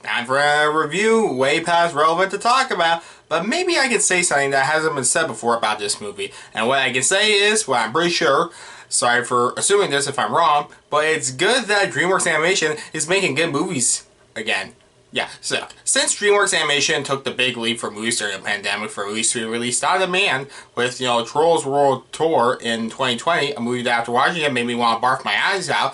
Time for a review, way past relevant to talk about, but maybe I can say something that hasn't been said before about this movie. And what I can say is, well, I'm pretty sure, sorry for assuming this if I'm wrong, but it's good that DreamWorks Animation is making good movies again. Yeah, so, since DreamWorks Animation took the big leap for movies during the pandemic for movies to be released on demand with, Trolls World Tour in 2020, a movie that after watching it made me want to barf my eyes out,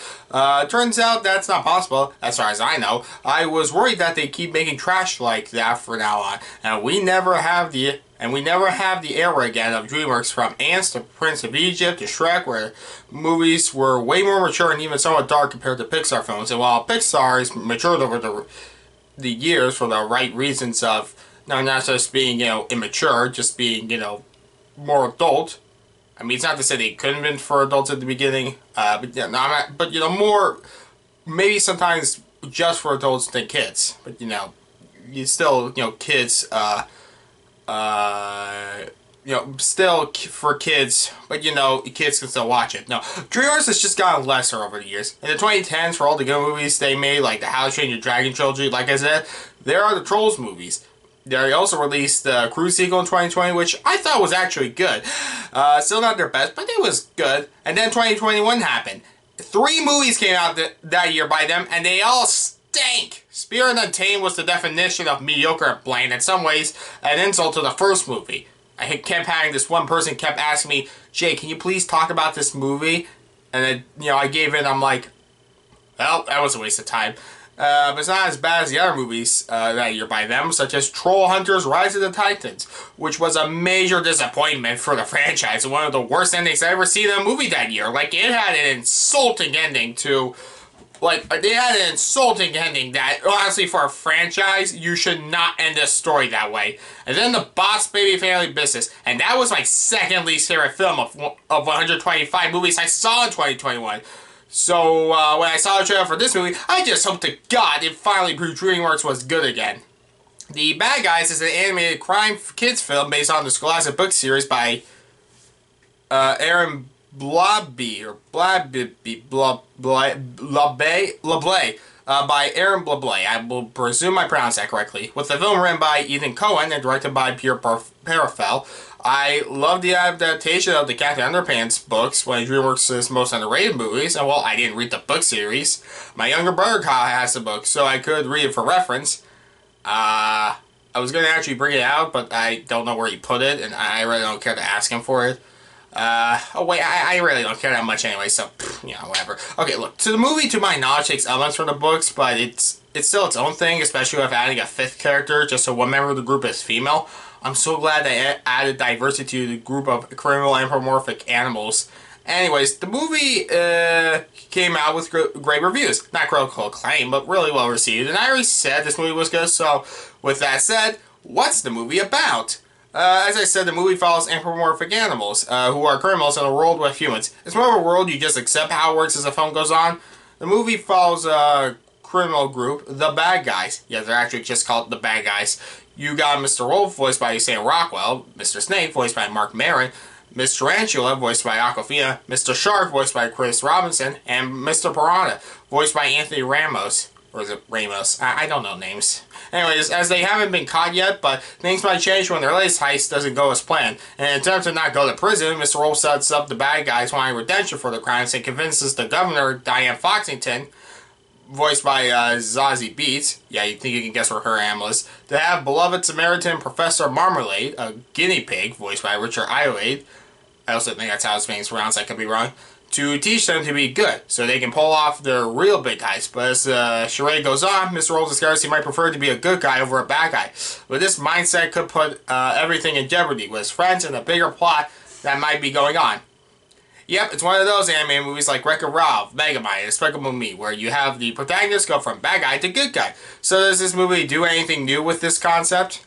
turns out that's not possible, as far as I know. I was worried that they keep making trash like that from now on, and we never have the era again of DreamWorks from Ants to Prince of Egypt to Shrek, where movies were way more mature and even somewhat dark compared to Pixar films. And while Pixar has matured over the years for the right reasons of not just being, immature, just being, more adult. I mean, it's not to say they couldn't have been for adults at the beginning, but more, maybe sometimes just for adults than kids. But, you still, kids, still for kids, but kids can still watch it. No, DreamWorks has just gotten lesser over the years. In the 2010s, for all the good movies they made, like the How to Train Your Dragon trilogy, like I said, there are the Trolls movies. They also released the Cruise sequel in 2020, which I thought was actually good. Still not their best, but it was good. And then 2021 happened. 3 movies came out that year by them, and they all stank. Spirit Untamed was the definition of mediocre and bland. In some ways, an insult to the first movie. I kept having this one person kept asking me, Jay, can you please talk about this movie? And then, I gave in, I'm like, well, that was a waste of time. But it's not as bad as the other movies that year by them, such as Troll Hunters Rise of the Titans, which was a major disappointment for the franchise, and one of the worst endings I've ever seen in a movie that year. Like, it had an insulting ending to... they had an insulting ending that, honestly, for a franchise, you should not end a story that way. And then the Boss Baby Family Business, and that was my second least favorite film of 125 movies I saw in 2021. So, when I saw the trailer for this movie, I just hope to God it finally proved DreamWorks was good again. The Bad Guys is an animated crime kids film based on the Scholastic book series by Aaron Blabey, by Aaron Blabey. I will presume I pronounced that correctly. With the film written by Etan Cohen and directed by Pierre Perifel. I love the adaptation of the Captain Underpants books, one of DreamWorks' most underrated movies, and well, I didn't read the book series. My younger brother Kyle has the book, so I could read it for reference. I was going to actually bring it out, but I don't know where he put it, and I really don't care to ask him for it. I really don't care that much anyway, so, whatever. Okay, look, so the movie, to my knowledge, takes elements from the books, but it's still its own thing, especially with adding a 5th character, just so one member of the group is female. I'm so glad they added diversity to the group of criminal anthropomorphic animals. Anyways, the movie came out with great reviews. Not critical acclaim, but really well received. And I already said this movie was good, so with that said, what's the movie about? As I said, the movie follows anthropomorphic animals, who are criminals in a world with humans. It's more of a world you just accept how it works as the film goes on. The movie follows a criminal group, the Bad Guys. Yeah, they're actually just called the Bad Guys. You got Mr. Wolf, voiced by Sam Rockwell, Mr. Snake, voiced by Marc Maron, Miss Tarantula, voiced by Awkafina, Mr. Shark, voiced by Chris Robinson, and Mr. Piranha, voiced by Anthony Ramos. Or is it Ramos? I don't know names. Anyways, as they haven't been caught yet, but things might change when their latest heist doesn't go as planned. In an attempt to not go to prison, Mr. Wolf sets up the Bad Guys wanting redemption for the crimes and convinces the governor, Diana Foxington, voiced by Zazie Beetz, yeah, you think you can guess where her animal is, to have beloved Samaritan Professor Marmalade, a guinea pig, voiced by Richard Ayoade, I also think that's how his name's pronounced, I could be wrong, to teach them to be good, so they can pull off their real big heist. But as the charade goes on, Mr. Wolf discovers he might prefer to be a good guy over a bad guy. But this mindset could put everything in jeopardy with his friends and a bigger plot that might be going on. Yep, it's one of those anime movies like Wreck-It Ralph, Megamind, Despicable Me, where you have the protagonist go from bad guy to good guy. So does this movie do anything new with this concept?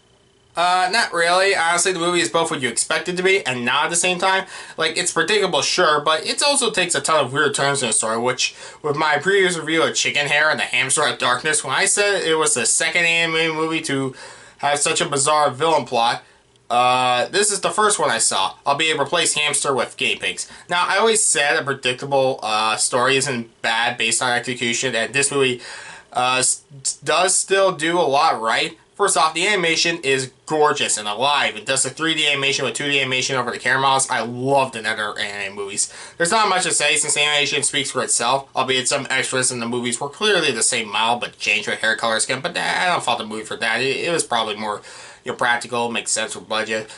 Not really. Honestly, the movie is both what you expect it to be and not at the same time. Like, it's predictable, sure, but it also takes a ton of weird turns in the story, which, with my previous review of Chicken Hair and the Hamster of Darkness, when I said it was the second anime movie to have such a bizarre villain plot, this is the first one I saw, albeit replace hamster with guinea pigs. Now, I always said a predictable story isn't bad based on execution, and this movie does still do a lot right. First off, the animation is gorgeous and alive. It does the 3D animation with 2D animation over the camera models. I love the other anime movies. There's not much to say since the animation speaks for itself, albeit some extras in the movies were clearly the same model but changed with hair color skin, but I don't fault the movie for that. It was probably more practical, makes sense for budget.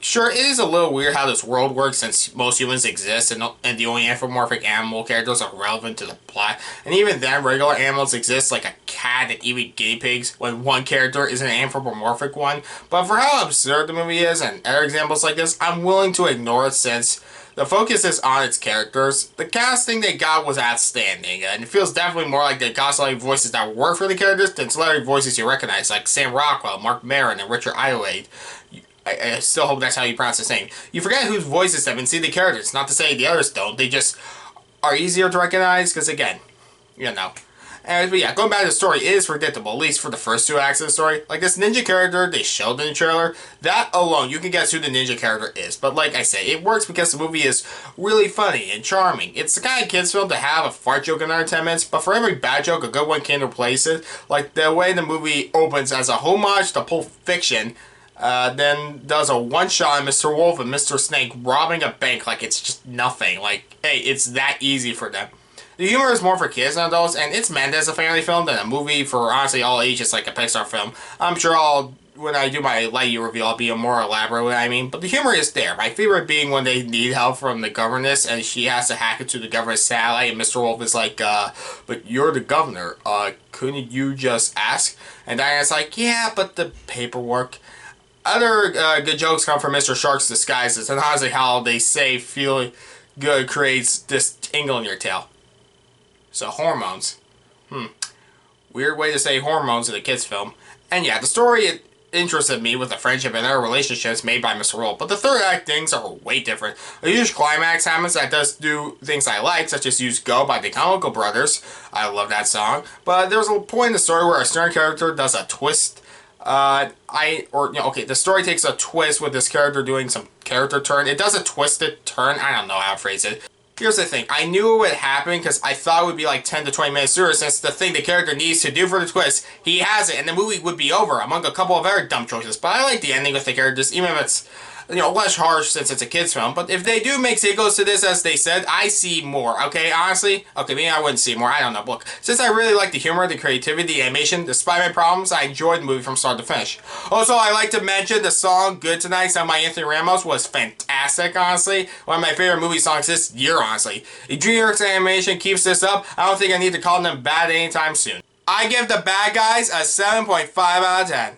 Sure, it is a little weird how this world works since most humans exist and the only anthropomorphic animal characters are relevant to the plot. And even then, regular animals exist like a cat and even guinea pigs when one character is an anthropomorphic one. But for how absurd the movie is and other examples like this, I'm willing to ignore it since the focus is on its characters. The casting they got was outstanding, and it feels definitely more like they got celebrity voices that work for the characters than celebrity voices you recognize, like Sam Rockwell, Marc Maron, and Richard Ayoade. I still hope that's how you pronounce his name. You forget whose voices them and see the characters, not to say the others don't, they just are easier to recognize, because again, you know. But yeah, going back to the story, it is predictable, at least for the first 2 acts of the story. Like this ninja character they showed in the trailer, that alone, you can guess who the ninja character is. But like I said, it works because the movie is really funny and charming. It's the kind of kids film to have a fart joke in under 10 minutes, but for every bad joke, a good one can replace it. Like the way the movie opens as a homage to Pulp Fiction, then does a one-shot on Mr. Wolf and Mr. Snake robbing a bank like it's just nothing. Like, hey, it's that easy for them. The humor is more for kids than adults, and it's meant as a family film than a movie for honestly all ages like a Pixar film. I'm sure when I do my Lightyear review, I'll be more elaborate with what I mean, but the humor is there. My favorite being when they need help from the governess, and she has to hack into the governor's satellite, and Mr. Wolf is like, but you're the governor, couldn't you just ask? And Diana's like, yeah, but the paperwork. Other good jokes come from Mr. Shark's disguises, and honestly how they say feeling good creates this tingle in your tail. So, hormones. Weird way to say hormones in a kid's film. And yeah, the story interested me with the friendship and other relationships made by Mr. Wolf, but the third act things are way different. A huge climax happens that does do things I like, such as use Go by the Comical Brothers. I love that song. But there's a point in the story where a stern character does a twist. The story takes a twist with this character doing some character turn. It does a twisted turn. I don't know how to phrase it. Here's the thing, I knew it would happen because I thought it would be like 10 to 20 minutes sooner since the thing the character needs to do for the twist, he has it, and the movie would be over among a couple of other dumb choices. But I like the ending with the characters, even if it's, less harsh since it's a kid's film. But if they do make sequels to this as they said, I see more, okay? Honestly, okay, maybe I wouldn't see more, I don't know. Look, since I really like the humor, the creativity, the animation, despite my problems, I enjoyed the movie from start to finish. Also, I like to mention the song Good Tonight, sung by Anthony Ramos, was fantastic, honestly. One of my favorite movie songs this year, honestly. If DreamWorks animation keeps this up, I don't think I need to call them bad anytime soon. I give the bad guys a 7.5 out of 10.